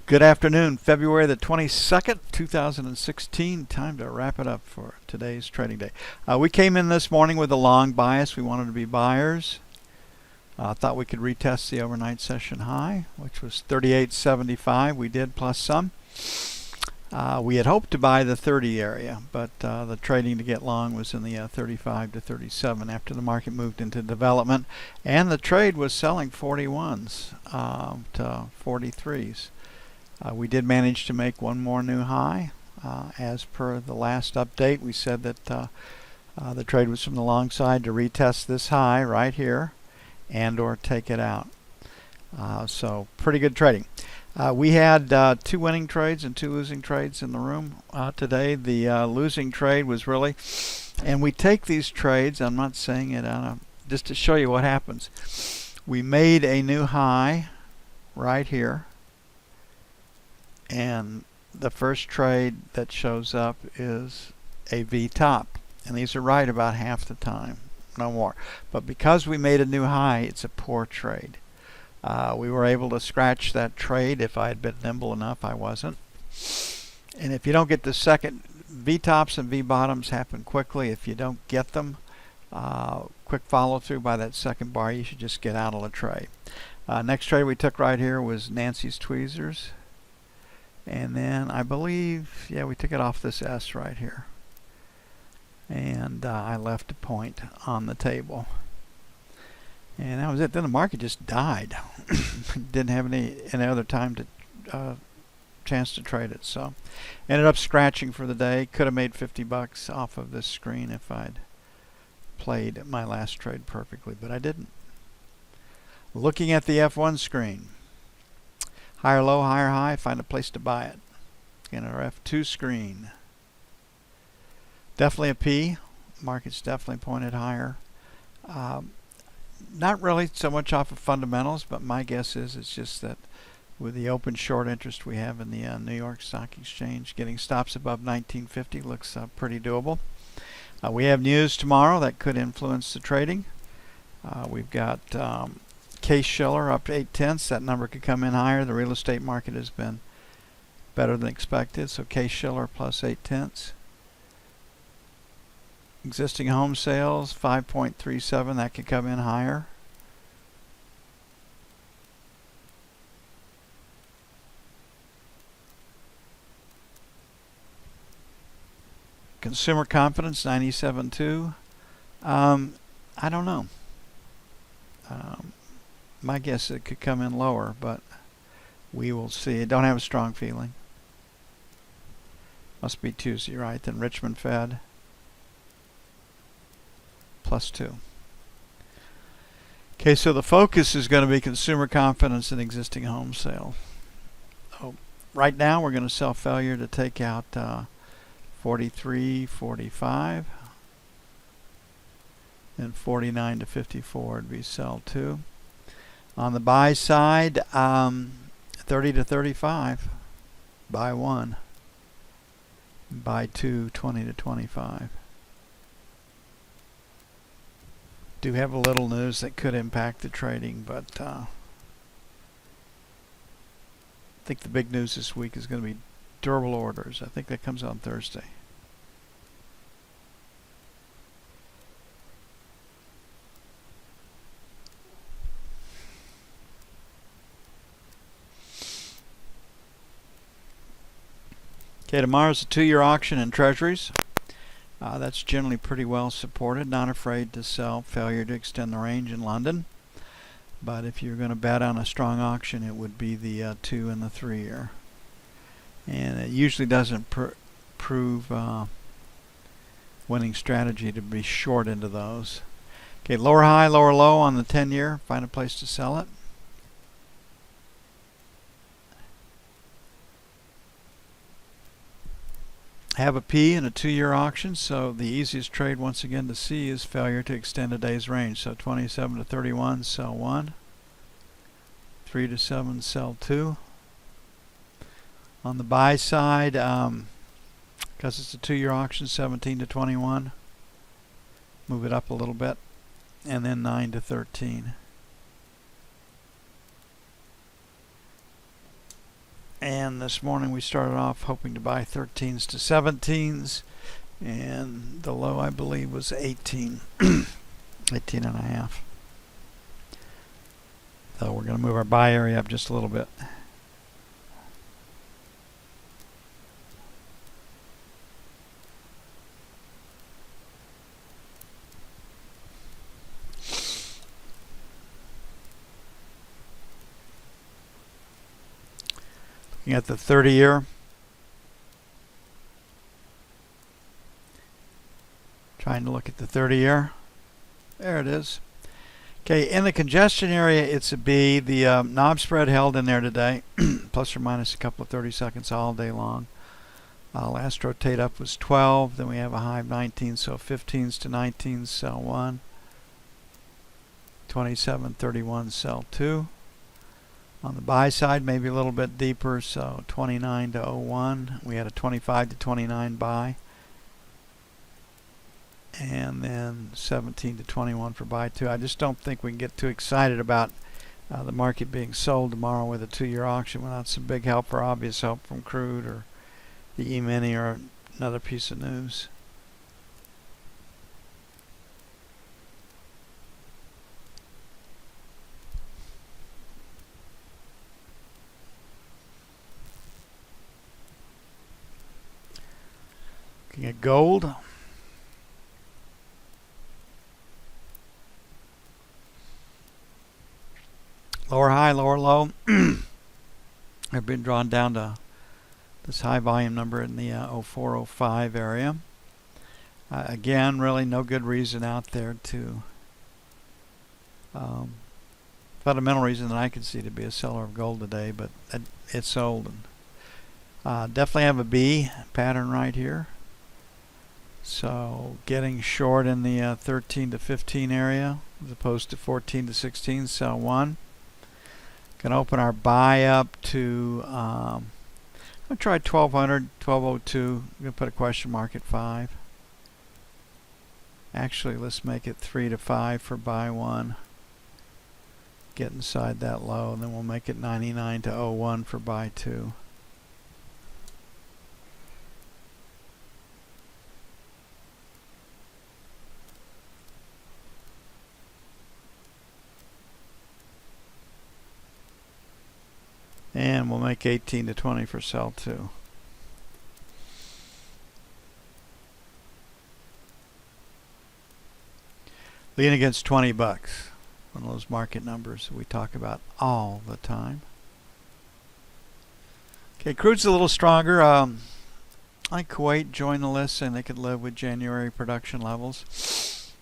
Good afternoon, February the 22nd, 2016. Time to wrap it up for today's trading day. We came in this morning with a long bias. We wanted to be buyers. Thought we could retest the overnight session high, which was 38.75. We did, plus some. We had hoped to buy the 30 area, but the trading to get long was in the 35 to 37 after the market moved into development, and the trade was selling 41s to 43s. We did manage to make one more new high. As per the last update, we said that the trade was from the long side to retest this high right here and or take it out. So pretty good trading. We had 2 winning trades and 2 losing trades in the room today. The losing trade was really, and we take these trades, I'm not saying it just to show you what happens. We made a new high right here, and the first trade that shows up is a V top, and these are right about half the time, no more. But because we made a new high, it's a poor trade. We were able to scratch that trade. If I had been nimble enough, I wasn't. And if you don't get the second, V tops and V bottoms happen quickly. If you don't get them, quick follow through by that second bar, you should just get out of the trade. Next trade we took right here was Nancy's tweezers. And then I believe, yeah, we took it off this S right here. And I left a point on the table. And that was it. Then the market just died. Didn't have any other time to chance to trade it. So ended up scratching for the day. Could have made 50 bucks off of this screen if I'd played my last trade perfectly, but I didn't. Looking at the F1 screen. Higher low, higher high, find a place to buy it. In our F2 screen. Definitely a P. Market's definitely pointed higher. Not really so much off of fundamentals, but my guess is it's just that with the open short interest we have in the New York Stock Exchange, getting stops above 1950 looks pretty doable. We have news tomorrow that could influence the trading. We've got Case-Shiller up to 0.8. That number could come in higher. The real estate market has been better than expected, so Case-Shiller plus 0.8. Existing home sales 5.37. That could come in higher. Consumer confidence 97.2. I don't know. My guess it could come in lower, but we will see. I don't have a strong feeling. Must be Tuesday, right? Then Richmond Fed plus 2. Okay, so the focus is going to be consumer confidence in existing home sales. Right now we're going to sell failure to take out 43, 45, and 49 to 54 would be sell 2. On the buy side, 30 to 35, buy 1, buy 2, 20 to 25. Do have a little news that could impact the trading, but I think the big news this week is going to be durable orders. I think that comes on Thursday. Okay, tomorrow's a 2-year auction in Treasuries. That's generally pretty well supported. Not afraid to sell failure to extend the range in London. But if you're going to bet on a strong auction, it would be the 2 and the 3 year. And it usually doesn't prove winning strategy to be short into those. Okay, lower high, lower low on the 10 year. Find a place to sell it. Have a P in a 2-year auction, so the easiest trade once again to see is failure to extend a day's range. So 27 to 31, sell 1. 3 to 7, sell 2. On the buy side, because it's a 2-year auction, 17 to 21. Move it up a little bit. And then 9 to 13. And this morning we started off hoping to buy 13s to 17s, and the low I believe was 18, 18 and a half. So we're going to move our buy area up just a little bit. Looking at the 30-year. Trying to look at the 30-year. There it is. Okay, in the congestion area, it's a B. The knob spread held in there today, plus or minus a couple of 30 seconds all day long. Last rotate up was 12. Then we have a high of 19, so 15s to 19s, sell 1. 27, 31, sell 2. On the buy side, maybe a little bit deeper, so 29 to 01. We had a 25 to 29 buy. And then 17 to 21 for buy 2. I just don't think we can get too excited about the market being sold tomorrow with a 2-year auction without some big help or obvious help from crude or the E-mini or another piece of news. Looking at gold. Lower high, lower low. Have been drawn down to this high volume number in the 0405 area. Again, really no good reason out there to fundamental reason that I could see to be a seller of gold today, but it's sold. And definitely have a B pattern right here. So getting short in the 13 to 15 area as opposed to 14 to 16, sell 1. Going to open our buy up to, I'm going to try 1200, 1202. I'm going to put a question mark at 5. Actually, let's make it 3 to 5 for buy 1. Get inside that low, and then we'll make it 99 to 01 for buy 2. And we'll make 18 to 20 for sell 2. Lean against 20 bucks. One of those market numbers that we talk about all the time. Okay, crude's a little stronger. Like Kuwait joined the list and they could live with January production levels.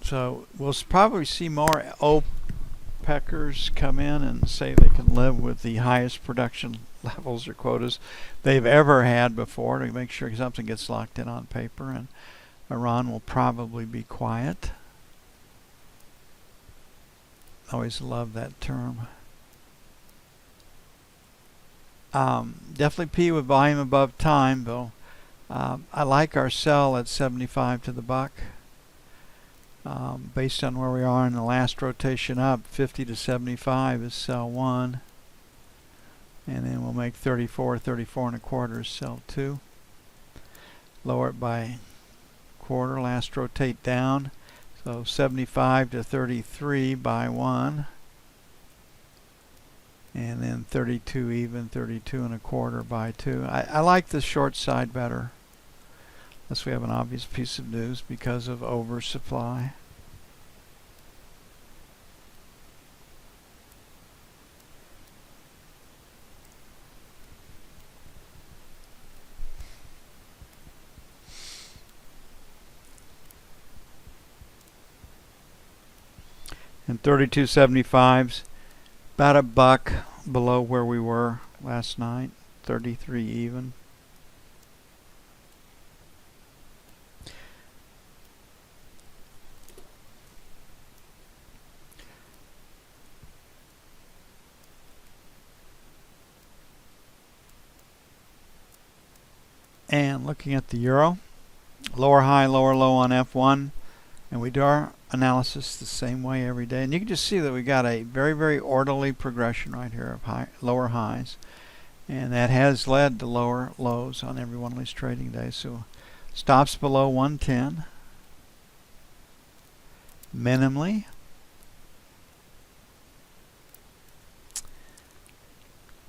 So we'll probably see more OPECers come in and say they can live with the highest production levels or quotas they've ever had before to make sure something gets locked in on paper, and Iran will probably be quiet. Always love that term. Definitely P with volume above time, though. I like our sell at 75 to the buck. Based on where we are in the last rotation up, 50 to 75 is sell 1. And then we'll make 34, 34 and a quarter is sell 2. Lower it by quarter, last rotate down. So 75 to 33 buy 1. And then 32 even, 32 and a quarter buy 2. I like the short side better. Unless we have an obvious piece of news because of oversupply. And 32.75s, about a buck below where we were last night. 33 even. And looking at the euro, lower high, lower low on F1, and we are analysis the same way every day. And you can just see that we got a very, very orderly progression right here of lower highs. And that has led to lower lows on every one of these trading days. So stops below 110 minimally.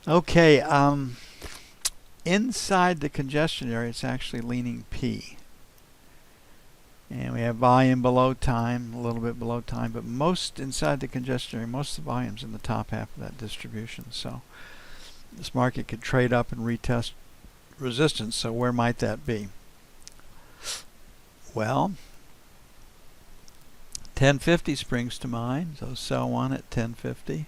Okay, inside the congestion area, it's actually leaning P. And we have volume below time, a little bit below time, but most inside the congestion area, most of the volume's in the top half of that distribution. So this market could trade up and retest resistance. So where might that be? Well, 1050 springs to mind. So sell 1 at 1050.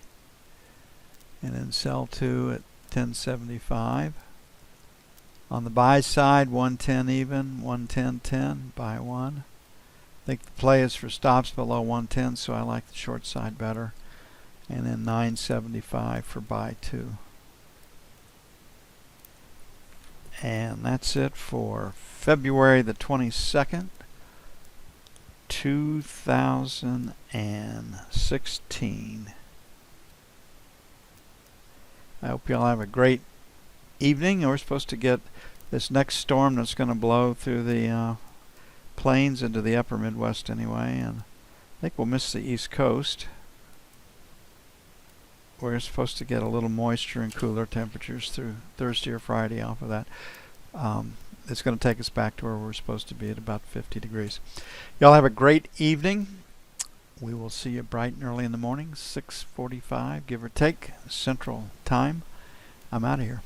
And then sell 2 at 1075. On the buy side, 110 even, 110.10, buy 1. I think the play is for stops below 110, so I like the short side better. And then 975 for buy 2. And that's it for February the 22nd, 2016. I hope you all have a great evening. We're supposed to get this next storm that's going to blow through the plains into the upper Midwest anyway, and I think we'll miss the East Coast. We're supposed to get a little moisture and cooler temperatures through Thursday or Friday off of that. It's going to take us back to where we're supposed to be at about 50 degrees. Y'all have a great evening. We will see you bright and early in the morning, 6:45, give or take, Central Time. I'm out of here.